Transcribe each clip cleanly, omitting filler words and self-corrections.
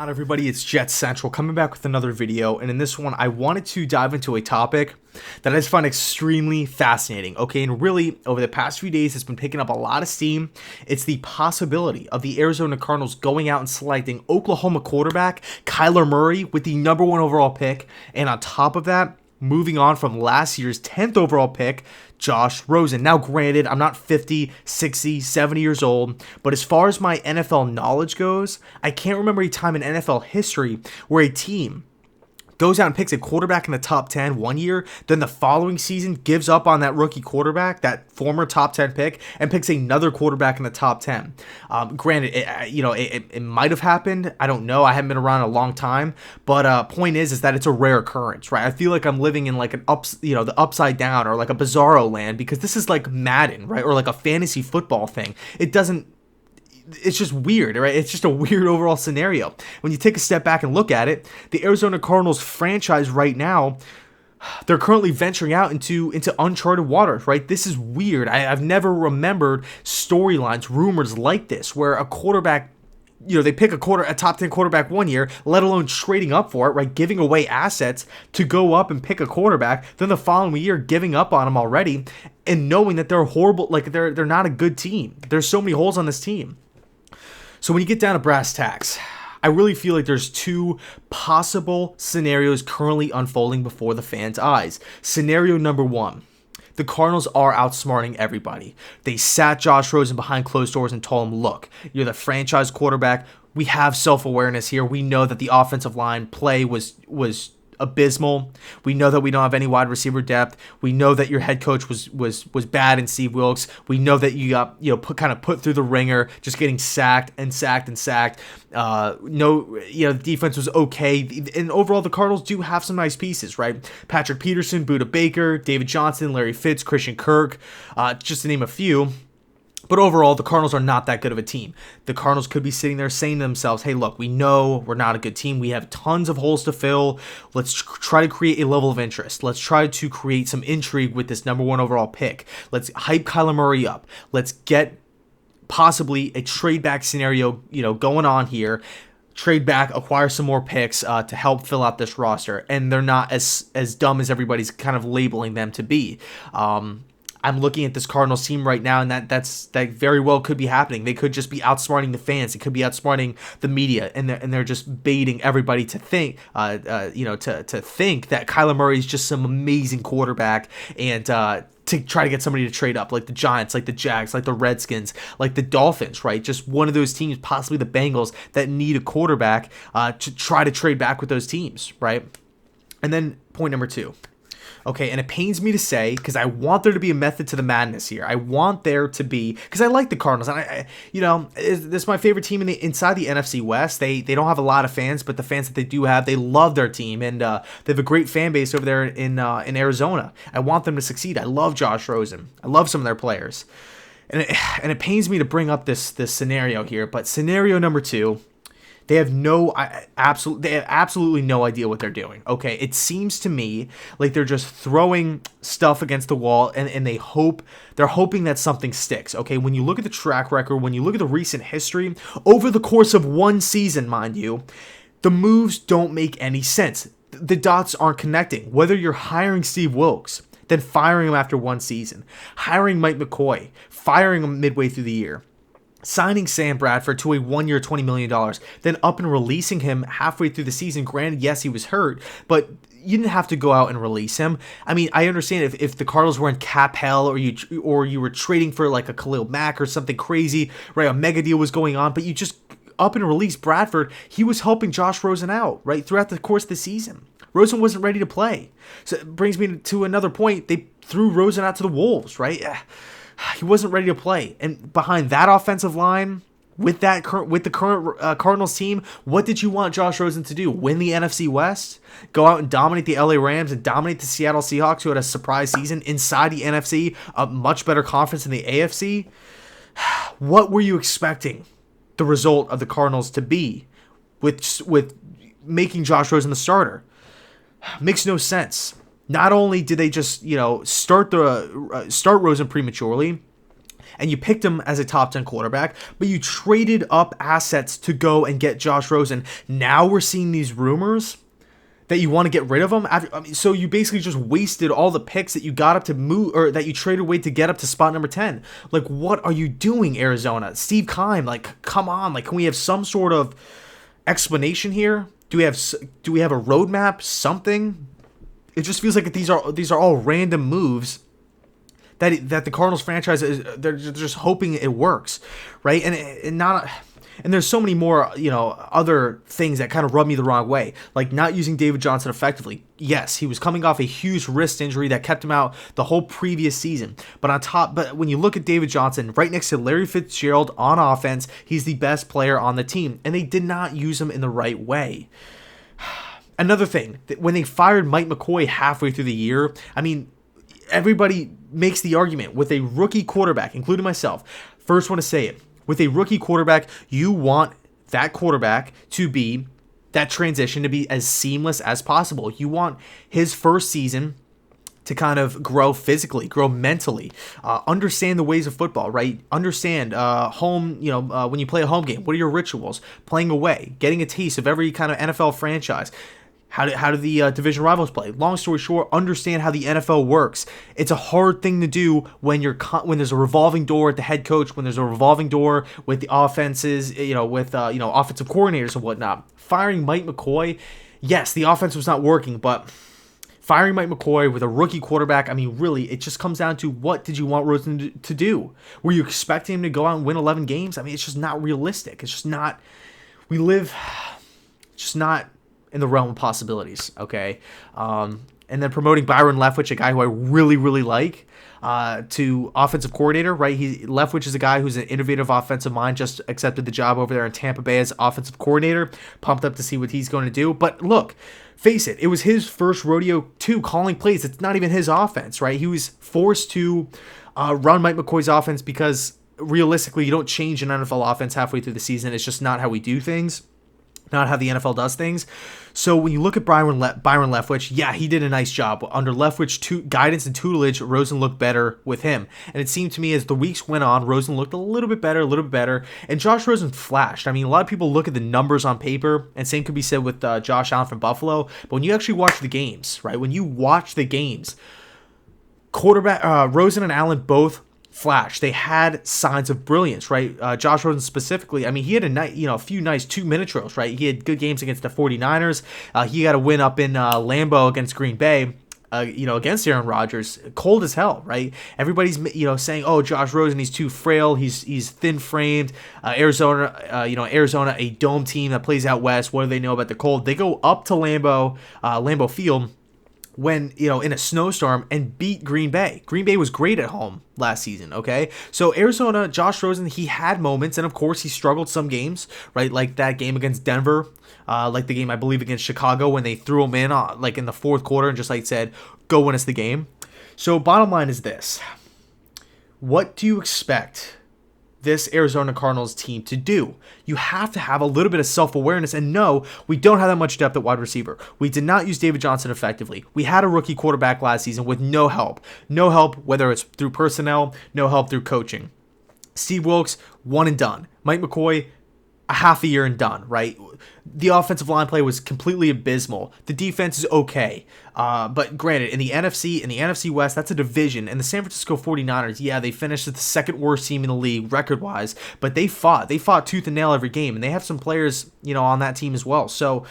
on, everybody? It's JetsCentral coming back with another video, and in this one I wanted to dive into a topic that I just find extremely fascinating. Okay, and really over the past few days it's been picking up a lot of steam. It's the possibility of the Arizona Cardinals going out and selecting Oklahoma quarterback Kyler Murray with the #1 overall pick, and on top of that, moving on from last year's 10th overall pick, Josh Rosen. Now, granted, I'm not 50, 60, 70 years old, but as far as my NFL knowledge goes, I can't remember a time in NFL history where a team goes out and picks a quarterback in the top 10 one year, then the following season gives up on that rookie quarterback, that former top 10 pick, and picks another quarterback in the top 10. Granted, it might have happened. I don't know. I haven't been around a long time, but point is that it's a rare occurrence, right? I feel like I'm living in like the upside down or like a bizarro land, because this is like Madden, right? Or like a fantasy football thing. It's just weird, right? It's just a weird overall scenario. When you take a step back and look at it, the Arizona Cardinals franchise right now, they're currently venturing out into uncharted waters, right? This is weird. I've never remembered storylines, rumors like this, where a quarterback, they pick a top 10 quarterback one year, let alone trading up for it, right? Giving away assets to go up and pick a quarterback, then the following year giving up on him already, and knowing that they're horrible, like they're not a good team. There's so many holes on this team. So when you get down to brass tacks, I really feel like there's two possible scenarios currently unfolding before the fans' eyes. Scenario number one: the Cardinals are outsmarting everybody. They sat Josh Rosen behind closed doors and told him, look, you're the franchise quarterback. We have self-awareness here. We know that the offensive line play was abysmal. We know that we don't have any wide receiver depth. We know that your head coach was bad in Steve Wilks. We know that you got put through the ringer, just getting sacked. The defense was okay, and overall the Cardinals do have some nice pieces, right? Patrick Peterson, Budda Baker, David Johnson, Larry Fitz, Christian Kirk, just to name a few. But overall, the Cardinals are not that good of a team. The Cardinals could be sitting there saying to themselves, hey, look, we know we're not a good team. We have tons of holes to fill. Let's try to create a level of interest. Let's try to create some intrigue with this #1 overall pick. Let's hype Kyler Murray up. Let's get possibly a trade back scenario, going on here. Trade back, acquire some more picks to help fill out this roster. And they're not as dumb as everybody's kind of labeling them to be. I'm looking at this Cardinals team right now, and that very well could be happening. They could just be outsmarting the fans. It could be outsmarting the media, and they're just baiting everybody to think, to think that Kyler Murray is just some amazing quarterback, and to try to get somebody to trade up, like the Giants, like the Jags, like the Redskins, like the Dolphins, right? Just one of those teams, possibly the Bengals, that need a quarterback to try to trade back with those teams, right? And then point number two. Okay, and it pains me to say, because I want there to be a method to the madness here. I want there to be, because I like the Cardinals, and this is my favorite team inside the NFC West. They don't have a lot of fans, but the fans that they do have, they love their team, and they have a great fan base over there in Arizona. I want them to succeed. I love Josh Rosen. I love some of their players, and it pains me to bring up this scenario here. But scenario number two. They have absolutely no idea what they're doing. Okay, it seems to me like they're just throwing stuff against the wall, and they're hoping that something sticks. Okay, when you look at the track record, when you look at the recent history over the course of one season, mind you, the moves don't make any sense. The dots aren't connecting. Whether you're hiring Steve Wilks, then firing him after one season, hiring Mike McCoy, firing him midway through the year, signing Sam Bradford to a 1 year, $20 million, then up and releasing him halfway through the season. Granted, yes, he was hurt, but you didn't have to go out and release him. I mean, I understand if the Cardinals were in cap hell, or you were trading for like a Khalil Mack or something crazy, right? A mega deal was going on, but you just up and released Bradford. He was helping Josh Rosen out, right, throughout the course of the season. Rosen wasn't ready to play. So it brings me to another point. They threw Rosen out to the Wolves, right? He wasn't ready to play, and behind that offensive line, with the current Cardinals team, what did you want Josh Rosen to do? Win the NFC West? Go out and dominate the LA Rams and dominate the Seattle Seahawks, who had a surprise season inside the NFC, a much better conference than the AFC? What were you expecting the result of the Cardinals to be with making Josh Rosen the starter? Makes no sense. Not only did they just, start Rosen prematurely, and you picked him as a top 10 quarterback, but you traded up assets to go and get Josh Rosen. Now we're seeing these rumors that you want to get rid of him. So you basically just wasted all the picks that you got up to move, or that you traded away to get up to spot number 10. Like, what are you doing, Arizona? Steve Keim, like, come on. Like, can we have some sort of explanation here? Do we have a roadmap? Something? It just feels like these are all random moves that the Cardinals franchise they're just hoping it works, right? And there's so many more, other things that kind of rub me the wrong way, like not using David Johnson effectively. Yes, he was coming off a huge wrist injury that kept him out the whole previous season. But when you look at David Johnson, right next to Larry Fitzgerald on offense, he's the best player on the team, and they did not use him in the right way. Another thing, when they fired Mike McCoy halfway through the year, I mean, everybody makes the argument with a rookie quarterback, including myself. First want to say it. With a rookie quarterback, you want that quarterback to be, that transition to be as seamless as possible. You want his first season to kind of grow physically, grow mentally, understand the ways of football, right? Understand home, when you play a home game, what are your rituals? Playing away, getting a taste of every kind of NFL franchise. How do the division rivals play? Long story short, understand how the NFL works. It's a hard thing to do when there's a revolving door at the head coach, when there's a revolving door with the offenses, with offensive coordinators and whatnot. Firing Mike McCoy, yes, the offense was not working, but firing Mike McCoy with a rookie quarterback, I mean, really, it just comes down to, what did you want Rosen to do? Were you expecting him to go out and win 11 games? I mean, it's just not realistic. It's just not. We live just not in the realm of possibilities, okay? And then promoting Byron Leftwich, a guy who I really, really like, to offensive coordinator, right? Leftwich is a guy who's an innovative offensive mind, just accepted the job over there in Tampa Bay as offensive coordinator. Pumped up to see what he's going to do. But look, face it was his first rodeo too, calling plays. It's not even his offense, right? He was forced to run Mike McCoy's offense because realistically, you don't change an NFL offense halfway through the season. It's just not how we do things. Not how the NFL does things. So when you look at Byron Leftwich, yeah, he did a nice job. Under Leftwich guidance and tutelage, Rosen looked better with him. And it seemed to me as the weeks went on, Rosen looked a little bit better. And Josh Rosen flashed. I mean, a lot of people look at the numbers on paper, and same could be said with Josh Allen from Buffalo. But when you actually watch the games, right? When you watch the games, Rosen and Allen both flash. They had signs of brilliance, right? Josh Rosen specifically, I mean, he had a few nice 2-minute drills, right? He had good games against the 49ers. He got a win up in Lambeau against Green Bay, against Aaron Rodgers. Cold as hell, right? Everybody's, saying, oh, Josh Rosen, he's too frail. He's thin-framed. Arizona, a dome team that plays out west. What do they know about the cold? They go up to Lambeau Field, when, in a snowstorm, and beat Green Bay. Green Bay was great at home last season, okay? So Arizona, Josh Rosen, he had moments, and of course he struggled some games, right? Like that game against Denver, like the game, I believe, against Chicago, when they threw him in, in the fourth quarter and just said, go win us the game. So bottom line is this. What do you expect this Arizona Cardinals team to do? You have to have a little bit of self-awareness, and no, we don't have that much depth at wide receiver. We did not use David Johnson effectively. We had a rookie quarterback last season with no help, whether it's through personnel, no help through coaching. Steve Wilks, one and done. Mike McCoy, a half a year and done, right? The offensive line play was completely abysmal. The defense is okay. But granted, in the NFC West, that's a division. And the San Francisco 49ers, yeah, they finished as the second worst team in the league record-wise, but they fought tooth and nail every game, and they have some players, on that team as well. So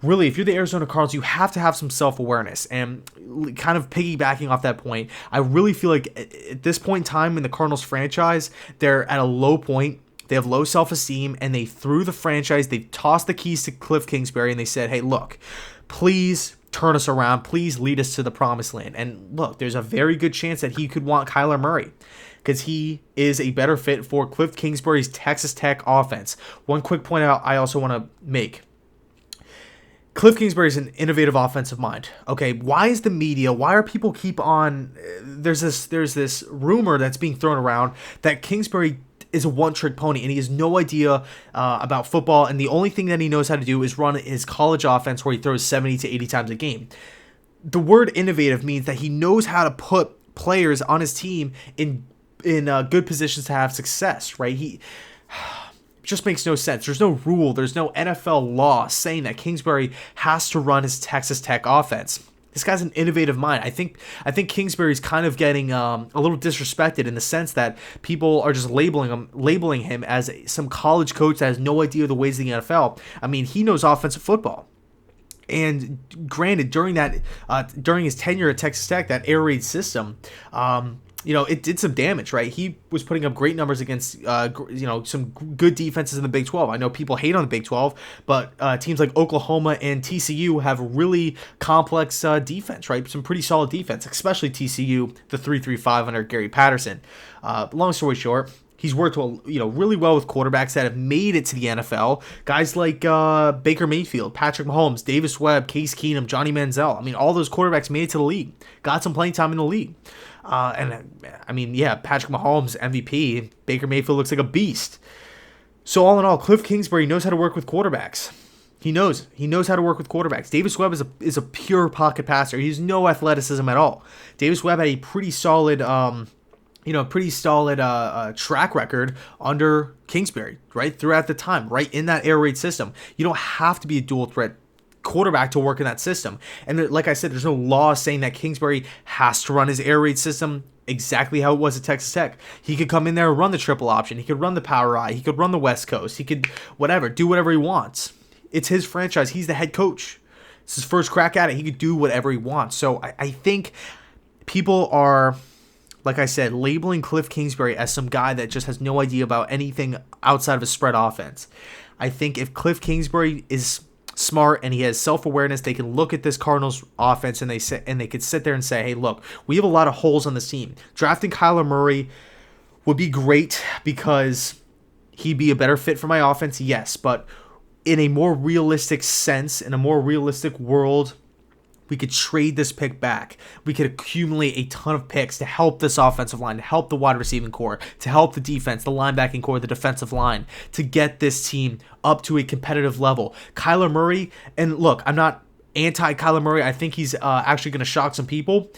really, if you're the Arizona Cardinals, you have to have some self-awareness. And kind of piggybacking off that point, I really feel like at this point in time in the Cardinals franchise, they're at a low point. They have low self-esteem, and they threw the franchise. They tossed the keys to Kliff Kingsbury, and they said, hey, look, please turn us around. Please lead us to the promised land. And look, there's a very good chance that he could want Kyler Murray, because he is a better fit for Kliff Kingsbury's Texas Tech offense. One quick point out I also want to make. Kliff Kingsbury is an innovative offensive mind. Okay, why are people keep on... There's this rumor that's being thrown around that Kingsbury is a one-trick pony, and he has no idea about football, and the only thing that he knows how to do is run his college offense where he throws 70 to 80 times a game. The word innovative means that he knows how to put players on his team in good positions to have success, right? He just makes no sense. There's no rule. There's no NFL law saying that Kingsbury has to run his Texas Tech offense. This guy's an innovative mind. I think Kingsbury's kind of getting a little disrespected in the sense that people are just labeling him as some college coach that has no idea the ways of the NFL. I mean, he knows offensive football. And granted, during his tenure at Texas Tech, that air raid system, it did some damage, right? He was putting up great numbers against, some good defenses in the Big 12. I know people hate on the Big 12, but teams like Oklahoma and TCU have really complex defense, right? Some pretty solid defense, especially TCU, the 3-3-5 under Gary Patterson. Long story short, he's worked really well with quarterbacks that have made it to the NFL. Guys like Baker Mayfield, Patrick Mahomes, Davis Webb, Case Keenum, Johnny Manziel. I mean, all those quarterbacks made it to the league, got some playing time in the league. Patrick Mahomes, MVP. Baker Mayfield looks like a beast. So all in all, Kliff Kingsbury knows how to work with quarterbacks. He knows how to work with quarterbacks. Davis Webb is a pure pocket passer. He has no athleticism at all. Davis Webb had a pretty solid track record under Kingsbury, right? Throughout the time, right? In that air raid system. You don't have to be a dual threat quarterback to work in that system. And like I said, there's no law saying that Kingsbury has to run his air raid system exactly how it was at Texas Tech. He could come in there and run the triple option. He could run the power eye. He could run the West Coast. He could do whatever he wants. It's his franchise. He's the head coach. It's his first crack at it. He could do whatever he wants. So I think people are, like I said, labeling Kliff Kingsbury as some guy that just has no idea about anything outside of a spread offense. I think if Kliff Kingsbury is smart and he has self-awareness, they can look at this Cardinals offense and they could sit there and say, hey, look, we have a lot of holes on this team. Drafting Kyler Murray would be great because he'd be a better fit for my offense, yes, but in a more realistic sense, in a more realistic world, we could trade this pick back. We could accumulate a ton of picks to help this offensive line, to help the wide receiving core, to help the defense, the linebacking core, the defensive line, to get this team up to a competitive level. Kyler Murray, and look, I'm not anti-Kyler Murray. I think he's actually going to shock some people.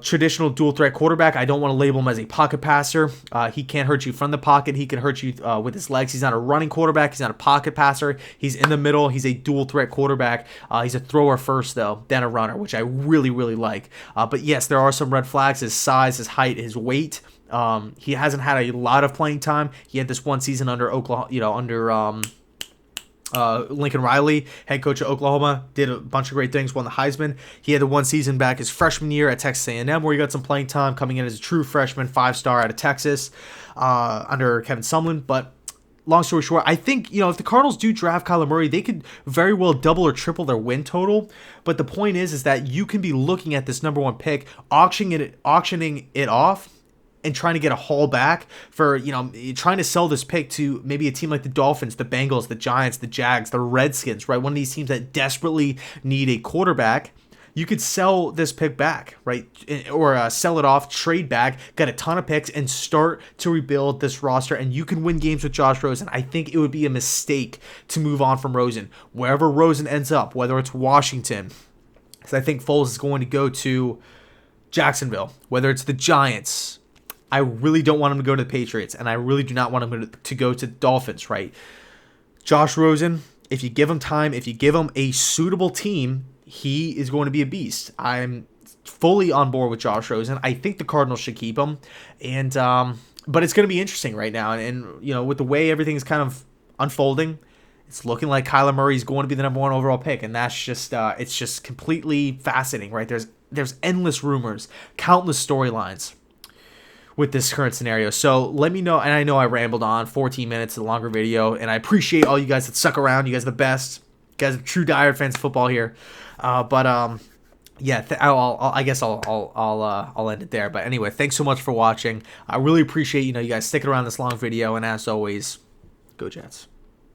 Traditional dual threat quarterback. I don't want to label him as a pocket passer. He can't hurt you from the pocket. He can hurt you with his legs. He's not a running quarterback. He's not a pocket passer. He's in the middle. He's a dual threat quarterback. He's a thrower first, though, then a runner, which I really, really like. But yes, there are some red flags. His size, his height, his weight. He hasn't had a lot of playing time. He had this one season under Oklahoma, Lincoln Riley, head coach of Oklahoma, did a bunch of great things, won the Heisman. He had the one season back his freshman year at Texas A&M where he got some playing time, coming in as a true freshman, 5-star out of Texas under Kevin Sumlin. But long story short, I think, if the Cardinals do draft Kyler Murray, they could very well double or triple their win total. But the point is that you can be looking at this number one pick, auctioning it off, and trying to get a haul back for, trying to sell this pick to maybe a team like the Dolphins, the Bengals, the Giants, the Jags, the Redskins, right? One of these teams that desperately need a quarterback. You could sell this pick back, right? Or sell it off, trade back, get a ton of picks, and start to rebuild this roster. And you can win games with Josh Rosen. I think it would be a mistake to move on from Rosen. Wherever Rosen ends up, whether it's Washington, because I think Foles is going to go to Jacksonville, whether it's the Giants, I really don't want him to go to the Patriots, and I really do not want him to go to the Dolphins, right? Josh Rosen, if you give him time, if you give him a suitable team, he is going to be a beast. I'm fully on board with Josh Rosen. I think the Cardinals should keep him, and but it's going to be interesting right now. And with the way everything's kind of unfolding, it's looking like Kyler Murray is going to be the number one overall pick, and that's just it's just completely fascinating, right? There's endless rumors, countless storylines with this current scenario. So let me know, and I know I rambled on 14 minutes, a longer video, and I appreciate all you guys that stuck around. You guys are the best. You guys are true diehard fans of football here. I guess I'll end it there. But anyway, thanks so much for watching. I really appreciate you guys sticking around this long video, and as always, go Jets.